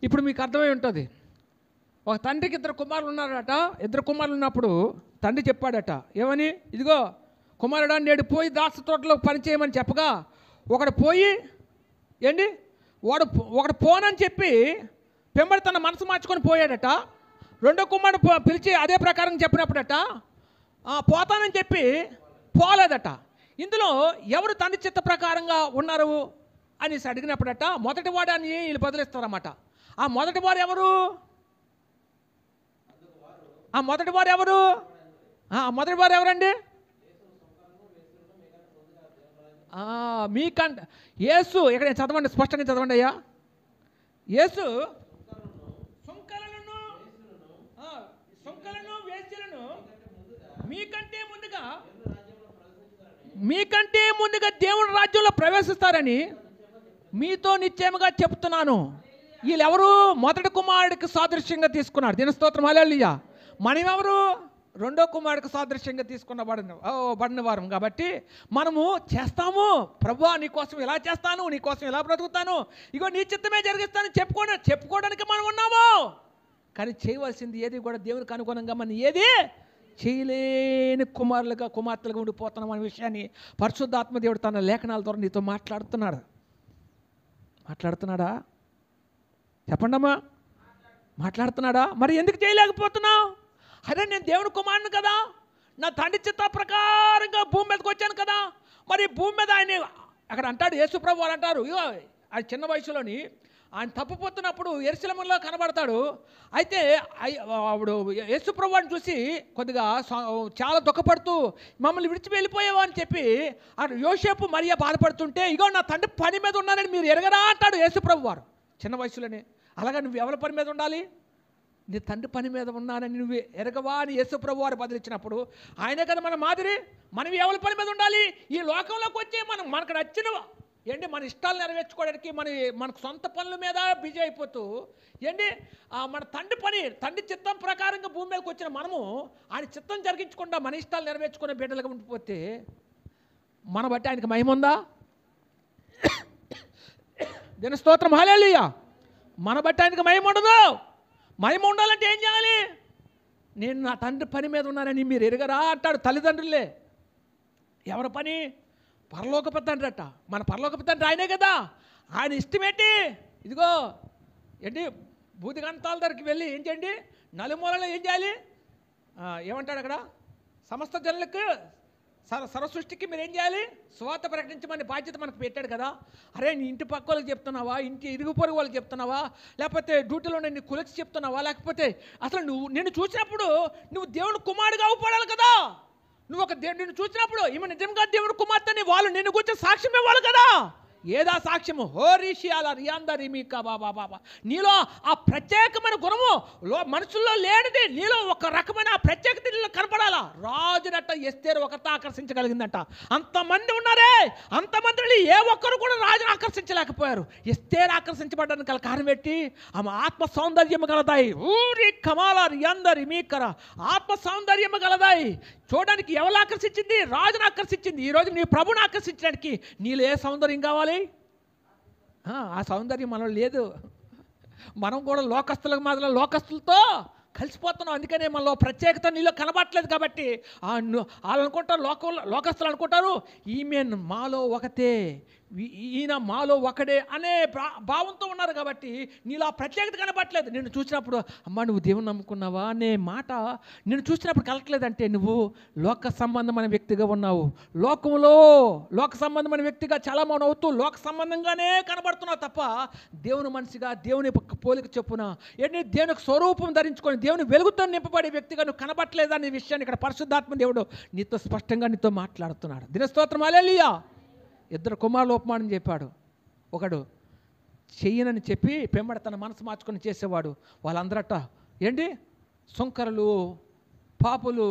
Speaker 1: ఇప్పుడు మీకు అర్థమై ఉంటుంది. ఒక తండ్రికి 2 కుమారులు ఉన్నారట. 2 కుమారులు ఉన్నప్పుడు తండ్రి చెప్పాడట ఏమని? ఇదిగో కుమారుడా, నేడు పోయి ద్రాక్ష తోటలో పనిచేయమని చెప్పగా ఒకడు పోయి ఏంటి ఒకడు పోనని చెప్పి పెంబడి తన మనసు మార్చుకొని పోయాడట. 2వ కుమారుడు పిలిచి అదే ప్రకారం చెప్పినప్పుడట పోతానని చెప్పి పోలేదట. ఇందులో ఎవరు తండ్రి చిత్త ప్రకారంగా ఉన్నారు అనేసి అడిగినప్పుడట మొదటివాడు అని వీళ్ళు బదులిస్తారన్నమాట. ఆ మొదటివారు ఎవరు? ఆ మొదటివారు ఎవరండి? మీకంట యేసు ఇక్కడ చదవండి, స్పష్టంగా చదవండి అయ్యా. యేసు సుంకలను వేశ్యలను మీకంటే ముందుగా దేవుని రాజ్యంలో ప్రవేశిస్తారని మీతో నిశ్చయముగా చెప్తున్నాను. వీళ్ళెవరు? మొదటి కుమారుడికి సాదృశ్యంగా తీసుకున్నారు. దీని స్తోత్రం హల్లెలూయా. మనమెవరు? 2వ కుమారుడికి సాదృశ్యంగా బడిన వారం కాబట్టి మనము చేస్తాము. ప్రభువా నీకోసం ఇలా చేస్తాను, నీకోసం ఇలా బ్రతుకుతాను, ఇగో నీ చిత్తమే జరిగిస్తాను చెప్పుకోవడానికి మనం ఉన్నాము. కానీ చేయవలసింది ఏది కూడా దేవునికి అనుగుణంగా మనం ఏది చేయలేని కుమార్తెలుగా ఉండిపోతున్నాం అనే విషయాన్ని పరిశుద్ధాత్మ దేవుడు తన లేఖనాల ద్వారా నీతో మాట్లాడుతున్నాడా? చెప్పండమ్మా, మాట్లాడుతున్నాడా? మరి ఎందుకు చేయలేకపోతున్నావు? అరే నేను దేవుని కుమారుని కదా, నా తండ్రి చిత్త ప్రకారంగా భూమి మీదకి వచ్చాను కదా. మరి భూమి మీద ఆయన అక్కడ అంటాడు యేసుప్రభు వారు అంటారు, ఇగో ఆయన చిన్న వయసులోని ఆయన తప్పిపోతున్నప్పుడు యెరూషలేములో కనబడతాడు. అయితే అప్పుడు యేసుప్రభు వారిని చూసి కొద్దిగా చాలా దుఃఖపడుతూ మమ్మల్ని విడిచి వెళ్ళిపోయావు అని చెప్పి అక్కడ యోసేపు మరియా బాధపడుతుంటే ఇగో నా తండ్రి పని మీద ఉన్నానని మీరు ఎరగరా అంటాడు యేసుప్రభు వారు చిన్న వయసులోనే. అలాగా నువ్వు ఎవరి పని మీద ఉండాలి? నీ తండ్రి పని మీద ఉన్నానని నువ్వు ఎరగవా అని యేసుప్రభు వారు బదిలిచ్చినప్పుడు ఆయనే కదా మన మాదిరి. మనం ఎవరి పని మీద ఉండాలి? ఈ లోకంలోకి వచ్చి మనకు నచ్చినవా ఏంటి మన ఇష్టాలు నెరవేర్చుకోవడానికి మనకు సొంత పనుల మీద బిజీ అయిపోతూ ఏంటి మన తండ్రి చిత్తం ప్రకారంగా భూమి మీదకి వచ్చిన మనము ఆయన చిత్తం జరిగించకుండా మన ఇష్టాలు నెరవేర్చుకునే బిడ్డలుగా ఉండిపోతే మన బట్టి ఆయనకి మహిమ ఉందా? దీని స్తోత్రం హల్లెలూయా. మన బట్టి ఆయనకి మహిమ ఉండదు. మహిమ ఉండాలంటే ఏం చేయాలి? నేను నా తండ్రి పని మీద ఉన్నానని మీరు ఎరగరా అంటాడు తల్లిదండ్రులే. ఎవరి పని? పరలోకపు తండ్రి అట. మన పరలోకపు తండ్రి ఆయనే కదా. ఆయన ఇష్టమేంటి? ఇదిగో ఏంటి భూతిగంతాల దగ్గరికి వెళ్ళి ఏం చేయండి, నలుమూలలో ఏం చేయాలి? ఏమంటాడు అక్కడ? సమస్త జనులకు సర్వసృష్టికి మీరు ఏం చేయాలి? సువార్త ప్రకటించమని బాధ్యత మనకు పెట్టాడు కదా. అరే నీ ఇంటి పక్క వాళ్ళకి చెప్తున్నావా, ఇంటి ఇరుగు పొరుగు వాళ్ళకి చెప్తున్నావా, లేకపోతే డ్యూటీలో నీ కులకి చెప్తున్నావా, లేకపోతే అసలు నిన్ను చూసినప్పుడు నువ్వు దేవుని కుమారుడిగా అవుపడాలి కదా. నువ్వు నిన్ను చూసినప్పుడు ఈమె నిజంగా దేవుని కుమార్తెని వాళ్ళు నిన్ను గురించి సాక్ష్యం ఇవ్వాలి కదా. ఏదా సాక్ష్యము? హోరిషియాల రియాందరి మీకా బాబా బాబా. నీలో ఆ ప్రత్యేకమైన గుణము మనుషుల్లో లేనిది నీలో ఒక రకమైన ఆ ప్రత్యేకత నీలో కనపడాలా. రాజునట్ట ఎస్తేరు ఒకరితో ఆకర్షించగలిగిందంట. అంతమంది ఉన్నారే, అంతమందిని ఏ ఒక్కరు కూడా రాజును ఆకర్షించలేకపోయారు. ఎస్తేరు ఆకర్షించబడ్డానికి గల కారణం పెట్టి ఆమె ఆత్మ సౌందర్యం గలదాయి. ఊరి కమాల రియాందరి మీకర ఆత్మ సౌందర్యం గలదాయి. చూడడానికి ఎవరు ఆకర్షించింది? రాజును ఆకర్షించింది. ఈరోజు నీ ప్రభుని ఆకర్షించడానికి నీలో ఏ సౌందర్యం కావాలి? ఆ సౌందర్యం మనలో లేదు. మనం కూడా లోకస్తులకు మాత్రం లోకస్తులతో కలిసిపోతున్నాం. అందుకనే మనలో ప్రత్యేకత నీలో కనబడట్లేదు. కాబట్టి వాళ్ళు అనుకుంటారు, లోకస్తులు అనుకుంటారు ఈమె మాలో ఒకతే, ఈయన మాలో ఒకడే అనే భావంతో ఉన్నారు. కాబట్టి నీలో ఆ ప్రత్యేకత కనబడట్లేదు. నిన్ను చూసినప్పుడు అమ్మ నువ్వు దేవుని నమ్ముకున్నావా అనే మాట నిన్ను చూసినప్పుడు కలగట్లేదంటే నువ్వు లోక సంబంధమైన వ్యక్తిగా ఉన్నావు. లోకంలో లోక సంబంధమైన వ్యక్తిగా చాలా మనం అవుతూ లోక సంబంధంగానే కనబడుతున్నావు తప్ప దేవుని మనిషిగా దేవుని పోలిక చెప్పున ఏంటి దేవునికి స్వరూపం ధరించుకొని దేవుని వెలుగుతో నింపబడే వ్యక్తిగా నువ్వు కనబడట్లేదా అనే విషయాన్ని ఇక్కడ పరిశుద్ధాత్మ దేవుడు నీతో స్పష్టంగా నీతో మాట్లాడుతున్నాడు. దినస్తోత్రం హల్లెలూయా. ఇద్దరు కుమారులు ఉపమానం చెప్పాడు. ఒకడు చెయ్యనని చెప్పి పెంబడ తన మనసు మార్చుకొని చేసేవాడు. వాళ్ళందరట ఏంటి సుంకరులు, పాపులు,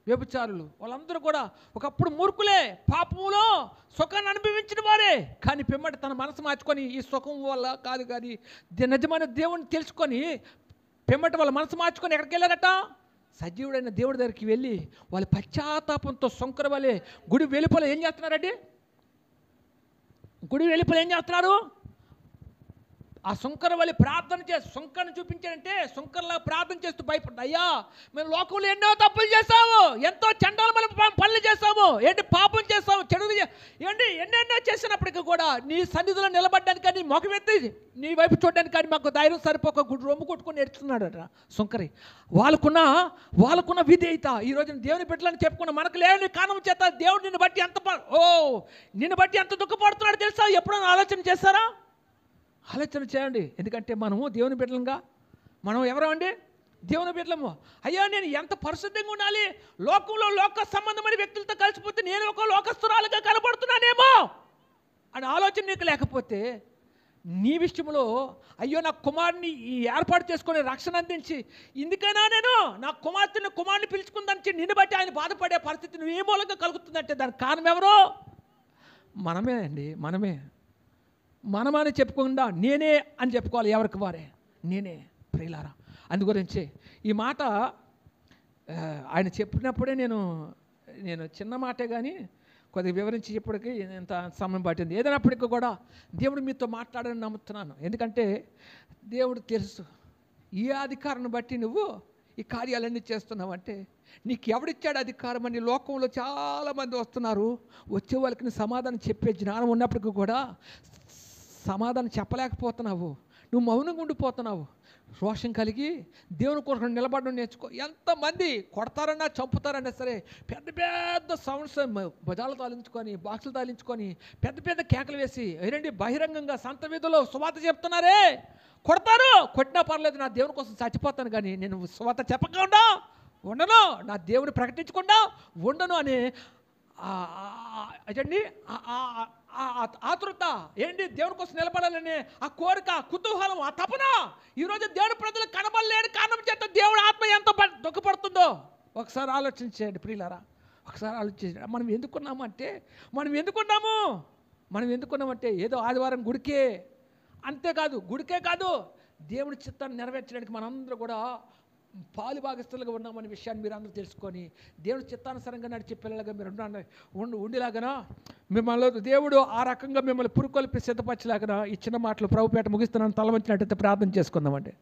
Speaker 1: వ్యభిచారులు. వాళ్ళందరూ కూడా ఒకప్పుడు మూర్ఖులే, పాపములో సుఖాన్ని అనుభవించిన వారే. కానీ పెంబడ తన మనసు మార్చుకొని ఈ సుఖం వల్ల కాదు కానీ నిజమైన దేవుని తెలుసుకొని పెంబట వాళ్ళ మనసు మార్చుకొని ఎక్కడికి వెళ్ళారట? సజీవుడైన దేవుడి దగ్గరికి వెళ్ళి వాళ్ళ పశ్చాత్తాపంతో సుంకర వాళ్ళే గుడి వెలుపల ఏం చేస్తున్నారండి? గుడి వెలుపల ఏం చేస్తున్నారు? ఆ సుంకర వలి ప్రార్థన చేసి సుంకరను చూపించాడంటే సుంకరలా ప్రార్థన చేస్తూ భయపడ్డా. అయ్యా మేము లోకంలో ఎన్నో తప్పులు చేసాము, ఎంతో చండాలమైన పనులు చేసాము, ఏంటి పాపం చేసాము, చెడులు ఏంటి ఎన్నెన్నో చేసినప్పటికీ కూడా నీ సన్నిధిలో నిలబడ్డానికి కానీ మొఖం ఎత్తి నీ వైపు చూడడానికి కానీ మాకు ధైర్యం సరిపోక గుడి రొమ్ము కొట్టుకొని ఎడుతున్నాడట సుంకరి. వాళ్ళకున్న విధేయత ఈ రోజున దేవుని బిడ్డలని చెప్పుకున్న మనకు లేని కారణం చేత దేవుడు నిన్ను బట్టి ఎంత దుఃఖపడుతున్నాడు తెలుసా? ఎప్పుడైనా ఆలోచన చేస్తారా? ఆలోచన చేయండి. ఎందుకంటే మనము దేవుని బిడ్డలంగా మనం ఎవరండి? దేవుని బిడ్డలము. అయ్యా నేను ఎంత పరిశుద్ధంగా ఉండాలి, లోకంలో లోక సంబంధమైన వ్యక్తులతో కలిసిపోతే నేను ఒక లోకస్తురాలుగా కనబడుతున్నానేమో అని ఆలోచన నీకు లేకపోతే నీ విషయంలో అయ్యో నా కుమారుని ఈ ఏర్పాటు చేసుకుని రక్షణ అందించి ఇందుకైనా నేను నా కుమారుని పిలుచుకుందని నిన్ను బట్టి ఆయన బాధపడే పరిస్థితి నువ్వు ఏ మూలంగా కలుగుతుందంటే దానికి కారణం ఎవరో? మనమే అండి, మనమని చెప్పకుండా నేనే అని చెప్పుకోవాలి. ఎవరికి వారే నేనే ప్రియులారా. అందుగురించి ఈ మాట ఆయన చెప్పినప్పుడే నేను చిన్న మాటే కానీ కొద్దిగా వివరించి చెప్పడానికి ఎంత సమయం పట్టింది. ఏదైనప్పటికీ కూడా దేవుడు మీతో మాట్లాడని నమ్ముతున్నాను. ఎందుకంటే దేవుడు తెలుసు ఈ అధికారాన్ని బట్టి నువ్వు ఈ కార్యాలన్నీ చేస్తున్నావు అంటే నీకు ఎవడిచ్చాడు అధికారం అని. లోకంలో చాలామంది వస్తున్నారు, వచ్చే వాళ్ళకి సమాధానం చెప్పే జ్ఞానం ఉన్నప్పటికీ కూడా సమాధానం చెప్పలేకపోతున్నావు, నువ్వు మౌనంగా ఉండిపోతున్నావు. రోషం కలిగి దేవుని కొరకు నిలబడడం నేర్చుకో. ఎంతమంది కొడతారన్నా చంపుతారన్నా సరే పెద్ద పెద్ద సౌండ్స్ భుజాలు తాలించుకొని బాక్సులు తాలించుకొని పెద్ద పెద్ద కేకలు వేసి ఏంటండి బహిరంగంగా సంత వీధిలో సువార్త చెప్తున్నారే. కొడతారు, కొట్టినా పర్లేదు, నా దేవుని కోసం చచ్చిపోతాను కానీ నేను సువార్త చెప్పకుండా ఉండను, నా దేవుని ప్రకటించకుండా ఉండను అని అదండి ఆతృత ఏంటి దేవుని కోసం నిలబడాలని ఆ కోరిక, కుతూహలం, ఆ తపన ఈరోజు దేవుని ప్రజలకు కనబడలేని కారణం చేత దేవుడు ఆత్మ ఎంత దుఃఖపడుతుందో ఒకసారి ఆలోచించండి ప్రియులారా. ఒకసారి ఆలోచించండి. మనం ఎందుకున్నామంటే ఏదో ఆదివారం గుడికే, అంతేకాదు గుడికే కాదు దేవుని చిత్తాన్ని నెరవేర్చడానికి మనందరూ కూడా పాలు భాగస్తులుగా ఉన్నామనే విషయాన్ని మీరు అందరూ తెలుసుకొని దేవుని చిత్తానుసారంగా నడిచే పిల్లలుగా మీరు ఉండేలాగా మిమ్మల్ని దేవుడు ఆ రకంగా మిమ్మల్ని పురుకొల్పి సిద్ధపరచలాగా ఈ చిన్న మాటలు ప్రభుపేట ముగిస్తున్నాను. తల వంచినట్టయితే ప్రార్థన చేసుకుందామండి.